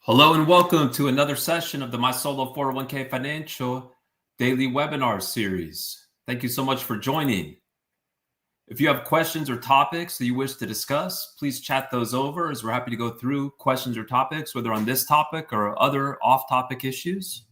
Hello and welcome to another session of the My Solo 401k Financial Daily Webinar Series. Thank you so much for joining. If you have questions or topics that you wish to discuss, please chat those over as we're happy to go through questions or topics, whether on this topic or other off-topic issues.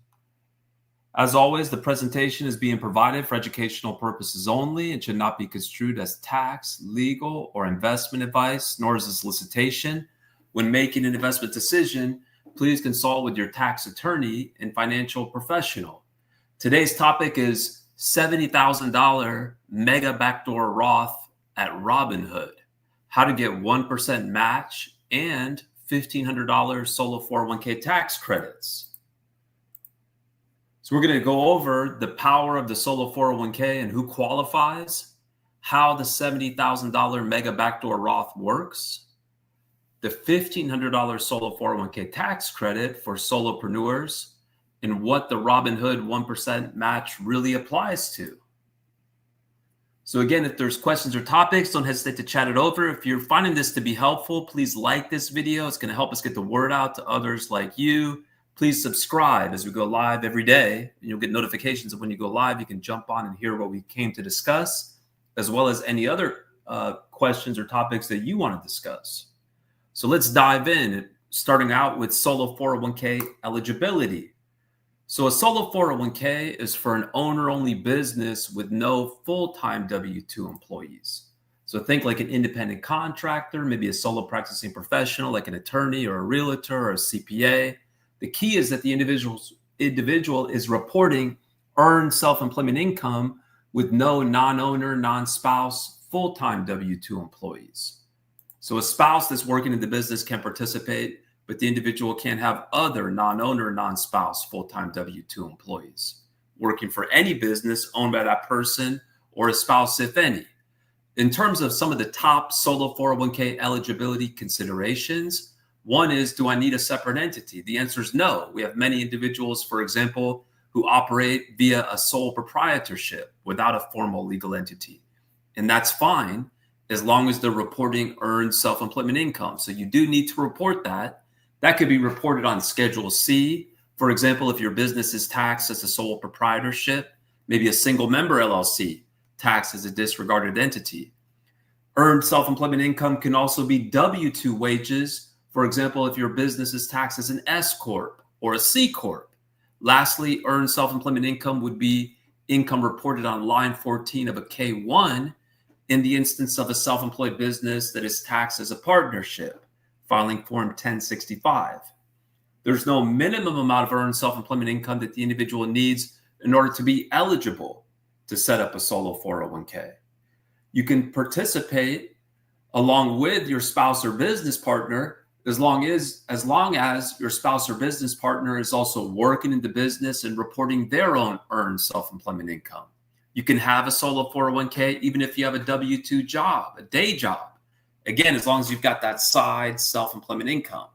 As always, the presentation is being provided for educational purposes only and should not be construed as tax, legal, or investment advice, nor is a solicitation. When making an investment decision, please consult with your tax attorney and financial professional. Today's topic is $70,000 mega backdoor Roth at Robinhood, how to get 1% match and $1,500 solo 401k tax credits. So we're going to go over the power of the solo 401k and who qualifies, how the $70,000 mega backdoor Roth works, the $1,500 solo 401k tax credit for solopreneurs, and what the Robinhood 1% match really applies to. So again, if there's questions or topics, don't hesitate to chat it over. If you're finding this to be helpful, please like this video. It's going to help us get the word out to others like you. Please subscribe as we go live every day. You'll get notifications of when you go live. You can jump on and hear what we came to discuss, as well as any other questions or topics that you want to discuss. So let's dive in, starting out with solo 401k eligibility. So a solo 401k is for an owner-only business with no full-time W-2 employees. So think like an independent contractor, maybe a solo practicing professional like an attorney or a realtor or a CPA. The key is that the individual is reporting earned self-employment income with no non-owner, non-spouse, full-time W-2 employees. So a spouse that's working in the business can participate, but the individual can't have other non-owner, non-spouse, full-time W-2 employees working for any business owned by that person or a spouse, if any. In terms of some of the top solo 401k eligibility considerations, one is, do I need a separate entity? The answer is no. We have many individuals, for example, who operate via a sole proprietorship without a formal legal entity. And that's fine, as long as they're reporting earned self-employment income. So you do need to report that. That could be reported on Schedule C. For example, if your business is taxed as a sole proprietorship, maybe a single member LLC taxed as a disregarded entity. Earned self-employment income can also be W-2 wages. For example, if your business is taxed as an S Corp or a C Corp. Lastly, earned self-employment income would be income reported on line 14 of a K-1 in the instance of a self-employed business that is taxed as a partnership, filing Form 1065. There's no minimum amount of earned self-employment income that the individual needs in order to be eligible to set up a solo 401k. You can participate along with your spouse or business partner as long as your spouse or business partner is also working in the business and reporting their own earned self-employment income. You can have a solo 401k even if you have a W-2 job, a day job. Again, as long as you've got that side self-employment income.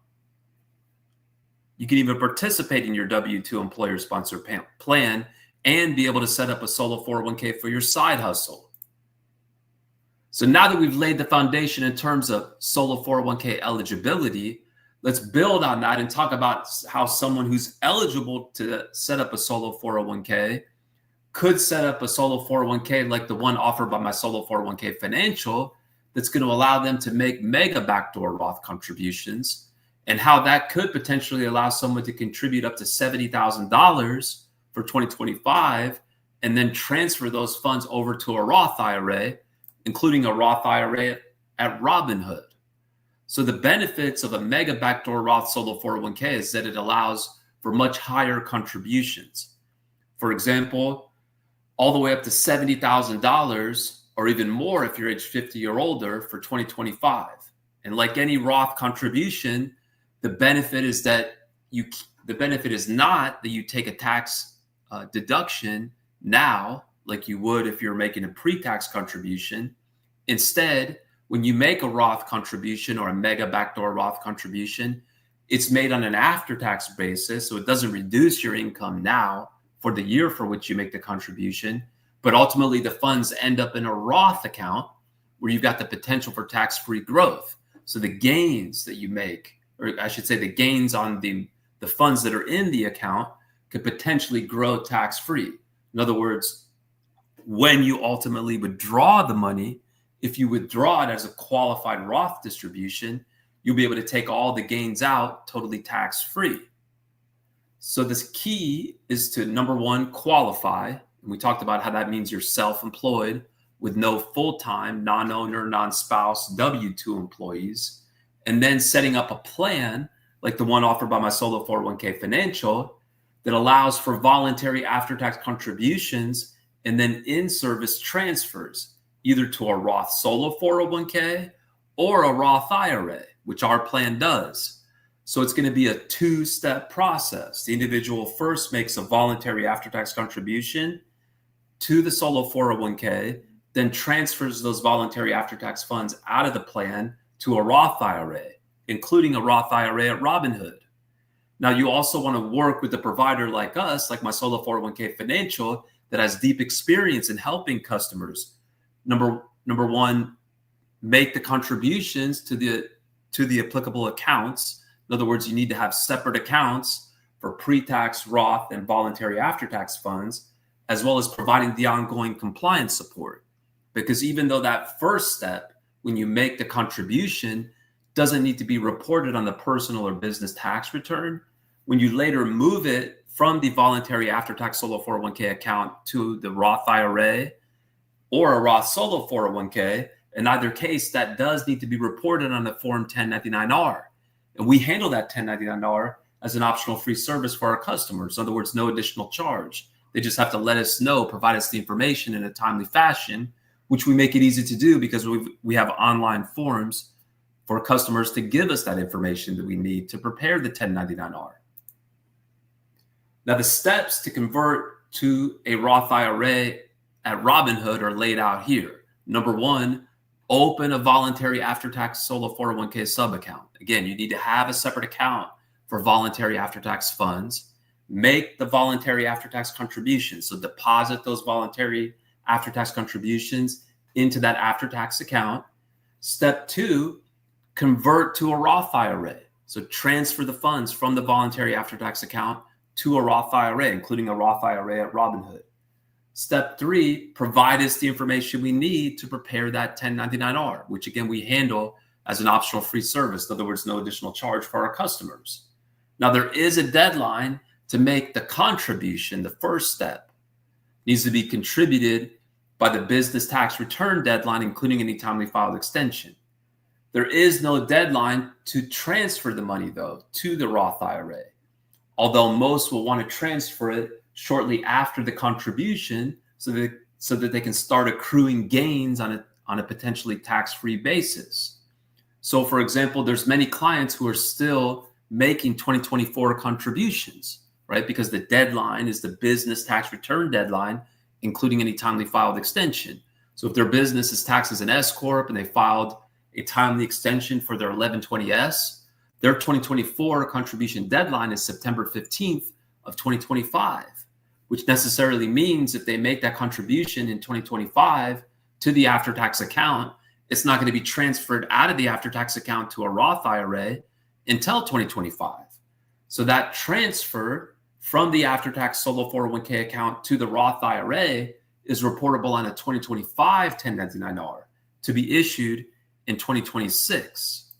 You can even participate in your W-2 employer-sponsored plan and be able to set up a solo 401k for your side hustle. So now that we've laid the foundation in terms of solo 401k eligibility, let's build on that and talk about how someone who's eligible to set up a solo 401k could set up a solo 401k like the one offered by My Solo 401k Financial that's going to allow them to make mega backdoor Roth contributions, and how that could potentially allow someone to contribute up to $70,000 for 2025 and then transfer those funds over to a Roth IRA, including a Roth IRA at Robinhood. So the benefits of a mega backdoor Roth solo 401k is that it allows for much higher contributions. For example, all the way up to $70,000 or even more if you're age 50 or older for 2025. And like any Roth contribution, the benefit is not that you take a tax deduction now like you would if you're making a pre-tax contribution. Instead, when you make a Roth contribution or a mega backdoor Roth contribution, it's made on an after-tax basis, so it doesn't reduce your income now for the year for which you make the contribution, but ultimately the funds end up in a Roth account where you've got the potential for tax-free growth. So the gains that you make or I should say the gains on the funds that are in the account could potentially grow tax-free. In other words, when you ultimately withdraw the money, if you withdraw it as a qualified Roth distribution, you'll be able to take all the gains out totally tax-free. So this key is to, number one, qualify. And we talked about how that means you're self-employed with no full-time, non-owner, non-spouse, W-2 employees, and then setting up a plan like the one offered by my solo 401k financial that allows for voluntary after-tax contributions and then in-service transfers, either to a Roth solo 401k or a Roth IRA, which our plan does. So it's going to be a two-step process. The individual first makes a voluntary after-tax contribution to the solo 401k, then transfers those voluntary after-tax funds out of the plan to a Roth IRA, including a Roth IRA at Robinhood. Now, you also want to work with a provider like us, like my solo 401k financial, that has deep experience in helping customers. Number one, make the contributions to the applicable accounts. In other words, you need to have separate accounts for pre-tax, Roth, and voluntary after-tax funds, as well as providing the ongoing compliance support. Because even though that first step, when you make the contribution, doesn't need to be reported on the personal or business tax return, when you later move it from the voluntary after-tax solo 401k account to the Roth IRA or a Roth solo 401k, in either case, that does need to be reported on the Form 1099-R. And we handle that 1099-R as an optional free service for our customers. In other words, no additional charge. They just have to let us know, provide us the information in a timely fashion, which we make it easy to do because we have online forms for customers to give us that information that we need to prepare the 1099-R. Now, the steps to convert to a Roth IRA at Robinhood are laid out here. Number one, open a voluntary after-tax solo 401k sub-account. Again, you need to have a separate account for voluntary after-tax funds. Make the voluntary after-tax contributions. So deposit those voluntary after-tax contributions into that after-tax account. Step two, convert to a Roth IRA. So transfer the funds from the voluntary after-tax account to a Roth IRA, including a Roth IRA at Robinhood. Step three, provide us the information we need to prepare that 1099-R, which again, we handle as an optional free service. In other words, no additional charge for our customers. Now, there is a deadline to make the contribution. The first step needs to be contributed by the business tax return deadline, including any timely filed extension. There is no deadline to transfer the money, though, to the Roth IRA, although most will want to transfer it shortly after the contribution so that they can start accruing gains on a potentially tax-free basis. So, for example, there's many clients who are still making 2024 contributions, right? Because the deadline is the business tax return deadline, including any timely filed extension. So if their business is taxed as an S Corp and they filed a timely extension for their 1120S, their 2024 contribution deadline is September 15th of 2025, which necessarily means if they make that contribution in 2025 to the after-tax account, it's not going to be transferred out of the after-tax account to a Roth IRA until 2025. So that transfer from the after-tax solo 401k account to the Roth IRA is reportable on a 2025 1099-R to be issued in 2026.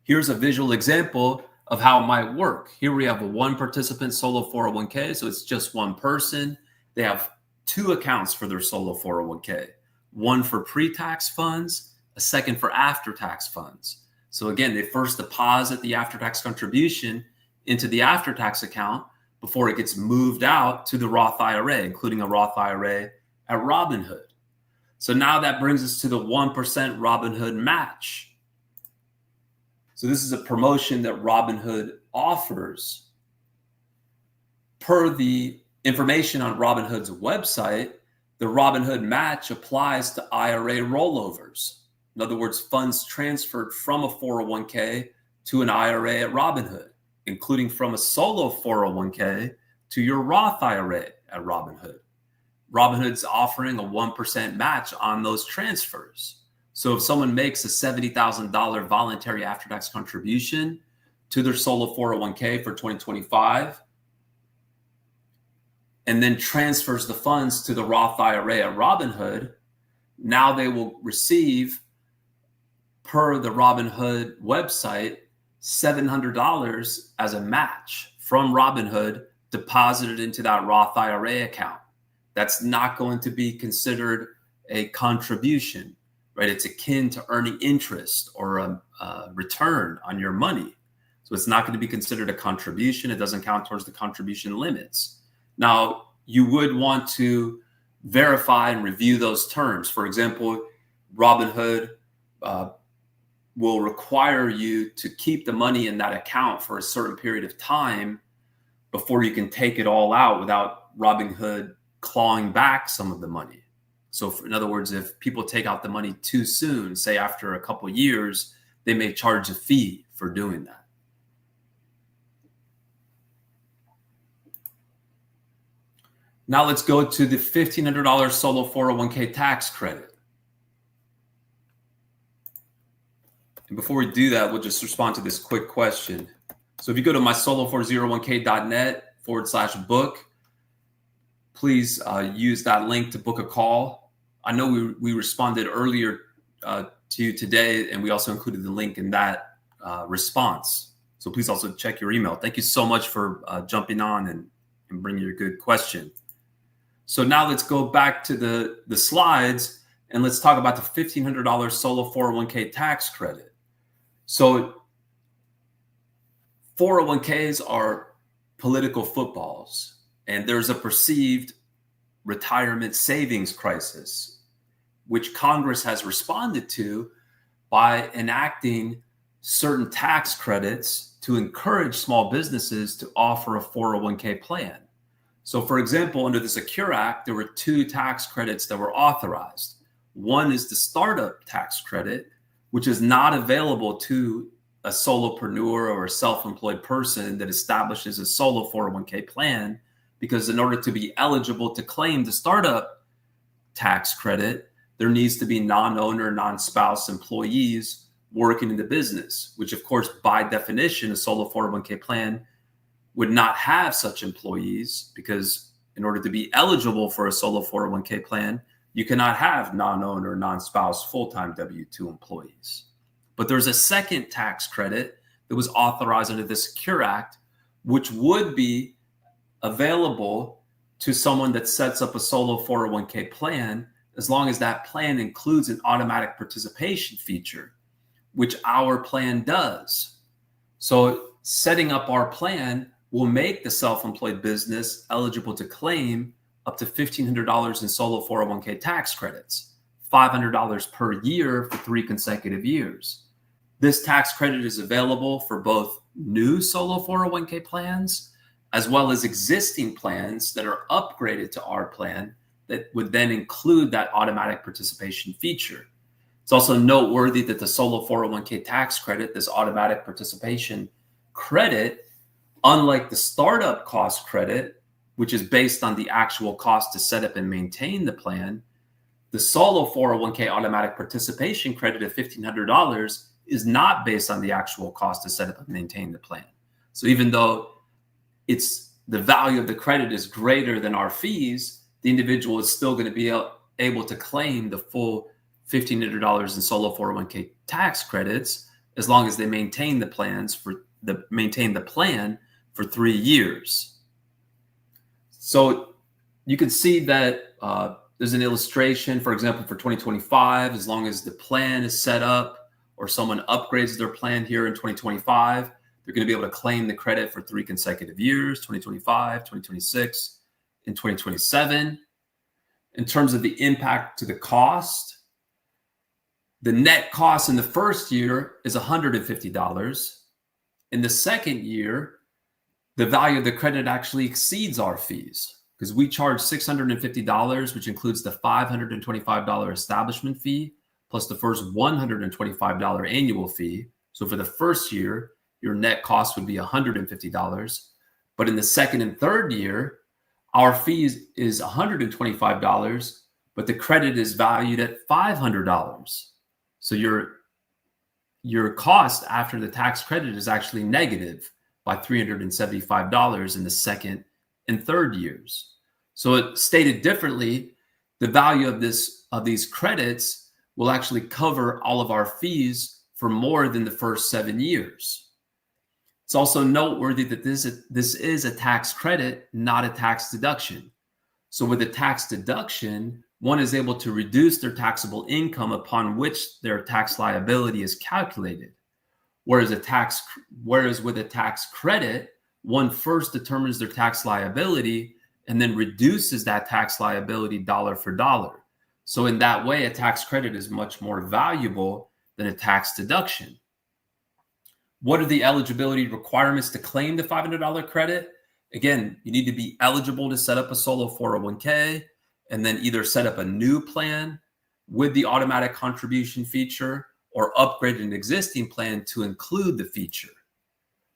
Here's a visual example of how it might work. Here we have a one participant solo 401k, so it's just one person. They have two accounts for their solo 401k, one for pre-tax funds, a second for after-tax funds. So again, they first deposit the after-tax contribution into the after-tax account before it gets moved out to the Roth IRA, including a Roth IRA at Robinhood. So now that brings us to the 1% Robinhood match. So this is a promotion that Robinhood offers. Per the information on Robinhood's website, the Robinhood match applies to IRA rollovers. In other words, funds transferred from a 401k to an IRA at Robinhood, including from a solo 401k to your Roth IRA at Robinhood. Robinhood's offering a 1% match on those transfers. So if someone makes a $70,000 voluntary after-tax contribution to their solo 401k for 2025, and then transfers the funds to the Roth IRA at Robinhood, now they will receive, per the Robinhood website, $700 as a match from Robinhood deposited into that Roth IRA account. That's not going to be considered a contribution, right? It's akin to earning interest or a return on your money. So it's not going to be considered a contribution. It doesn't count towards the contribution limits. Now, you would want to verify and review those terms. For example, Robinhood will require you to keep the money in that account for a certain period of time before you can take it all out without Robinhood clawing back some of the money. So in other words, if people take out the money too soon, say after a couple of years, they may charge a fee for doing that. Now let's go to the $1,500 solo 401k tax credit. And before we do that, we'll just respond to this quick question. So if you go to mysolo401k.net/book, please use that link to book a call. I know we responded earlier to you today, and we also included the link in that response. So please also check your email. Thank you so much for jumping on and bringing your good question. So now let's go back to the slides and let's talk about the $1,500 solo 401k tax credit. So 401ks are political footballs, and there's a perceived retirement savings crisis, which Congress has responded to by enacting certain tax credits to encourage small businesses to offer a 401k plan. So for example, under the Secure Act, there were two tax credits that were authorized. One is the startup tax credit, which is not available to a solopreneur or a self-employed person that establishes a solo 401k plan, because in order to be eligible to claim the startup tax credit, there needs to be non-owner, non-spouse employees working in the business, which of course, by definition, a solo 401k plan would not have such employees, because in order to be eligible for a solo 401k plan, you cannot have non-owner, non-spouse, full-time W-2 employees. But there's a second tax credit that was authorized under the Secure Act, which would be available to someone that sets up a solo 401k plan, as long as that plan includes an automatic participation feature, which our plan does. So setting up our plan will make the self-employed business eligible to claim up to $1,500 in solo 401k tax credits, $500 per year for 3 consecutive years. This tax credit is available for both new solo 401k plans, as well as existing plans that are upgraded to our plan that would then include that automatic participation feature. It's also noteworthy that the solo 401k tax credit, this automatic participation credit, unlike the startup cost credit, which is based on the actual cost to set up and maintain the plan, the solo 401k automatic participation credit of $1,500 is not based on the actual cost to set up and maintain the plan. So even though the value of the credit is greater than our fees, the individual is still going to be able to claim the full $1,500 in solo 401k tax credits, as long as they maintain the plan for 3 years. So you can see that there's an illustration, for example, for 2025, as long as the plan is set up or someone upgrades their plan here in 2025, they're going to be able to claim the credit for 3 consecutive years, 2025, 2026, and 2027. In terms of the impact to the cost, the net cost in the first year is $150. In the second year, the value of the credit actually exceeds our fees, because we charge $650, which includes the $525 establishment fee, plus the first $125 annual fee. So for the first year, your net cost would be $150. But in the second and third year, our fee is $125, but the credit is valued at $500. So your cost after the tax credit is actually negative by $375 in the second and third years. So it stated differently, the value of these credits will actually cover all of our fees for more than the first 7 years. It's also noteworthy that this is a tax credit, not a tax deduction. So with a tax deduction, one is able to reduce their taxable income upon which their tax liability is calculated. Whereas with a tax credit, one first determines their tax liability and then reduces that tax liability dollar for dollar. So in that way, a tax credit is much more valuable than a tax deduction. What are the eligibility requirements to claim the $500 credit? Again, you need to be eligible to set up a solo 401k and then either set up a new plan with the automatic contribution feature or upgrade an existing plan to include the feature.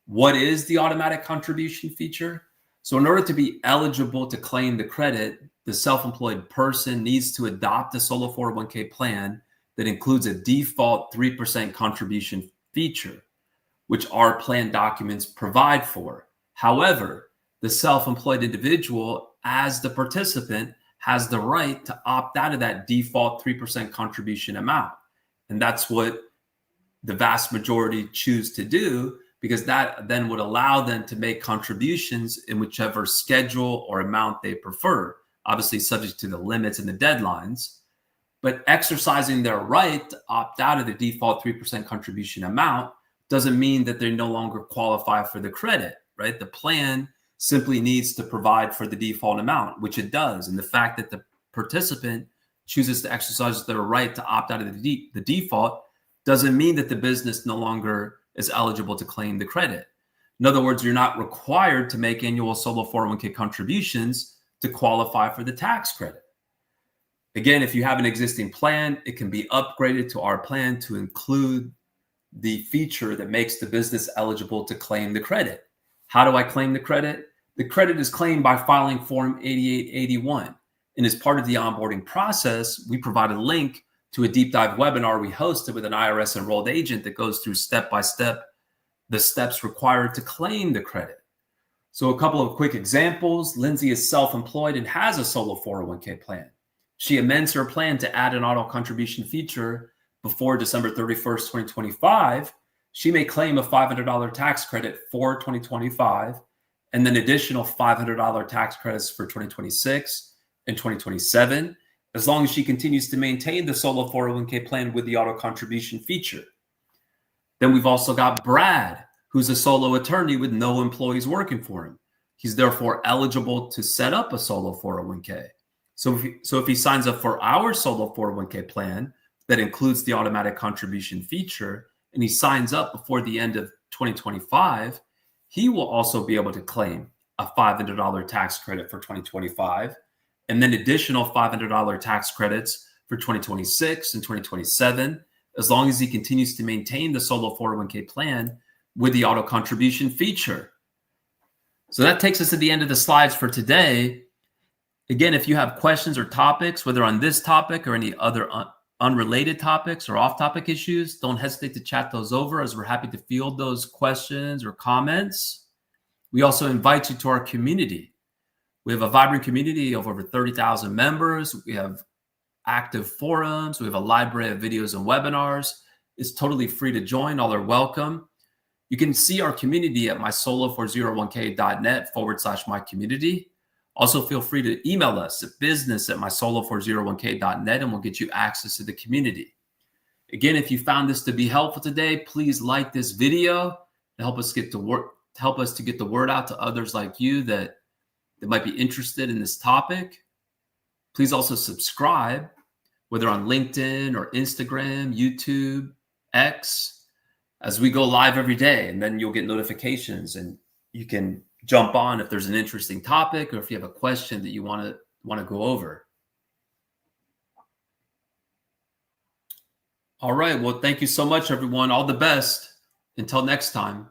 What is the automatic contribution feature? So in order to be eligible to claim the credit, the self-employed person needs to adopt a solo 401k plan that includes a default 3% contribution feature, which our plan documents provide for. However, the self-employed individual, as the participant, has the right to opt out of that default 3% contribution amount. And that's what the vast majority choose to do, because that then would allow them to make contributions in whichever schedule or amount they prefer, obviously subject to the limits and the deadlines. But exercising their right to opt out of the default 3% contribution amount doesn't mean that they no longer qualify for the credit, right? The plan simply needs to provide for the default amount, which it does. And the fact that the participant chooses to exercise their right to opt out of the default doesn't mean that the business no longer is eligible to claim the credit. In other words, you're not required to make annual solo 401k contributions to qualify for the tax credit. Again, if you have an existing plan, it can be upgraded to our plan to include the feature that makes the business eligible to claim the credit. How do I claim the credit? The credit is claimed by filing Form 8881. And as part of the onboarding process, we provide a link to a deep dive webinar we hosted with an IRS enrolled agent that goes through step-by-step the steps required to claim the credit. So a couple of quick examples. Lindsay is self-employed and has a solo 401k plan. She amends her plan to add an auto contribution feature before December 31st, 2025. She may claim a $500 tax credit for 2025 and then additional $500 tax credits for 2026 and 2027, as long as she continues to maintain the solo 401k plan with the auto contribution feature. Then we've also got Brad, who's a solo attorney with no employees working for him. He's therefore eligible to set up a solo 401k. So if he signs up for our solo 401k plan that includes the automatic contribution feature, and he signs up before the end of 2025, he will also be able to claim a $500 tax credit for 2025, and then additional $500 tax credits for 2026 and 2027, as long as he continues to maintain the solo 401k plan with the auto contribution feature. So that takes us to the end of the slides for today. Again, if you have questions or topics, whether on this topic or any other unrelated topics or off-topic issues, don't hesitate to chat those over, as we're happy to field those questions or comments. We also invite you to our community. We have a vibrant community of over 30,000 members. We have active forums. We have a library of videos and webinars. It's totally free to join. All are welcome. You can see our community at mysolo401k.net/my community. Also, feel free to email us at business@mysolo401k.net, and we'll get you access to the community. Again, if you found this to be helpful today, please like this video to help us get the word out to others like you that might be interested in this topic. Please also subscribe, whether on LinkedIn or Instagram, YouTube, X, as we go live every day, and then you'll get notifications and you can jump on if there's an interesting topic or if you have a question that you want to go over. All right. Well, thank you so much, everyone. All the best. Until next time.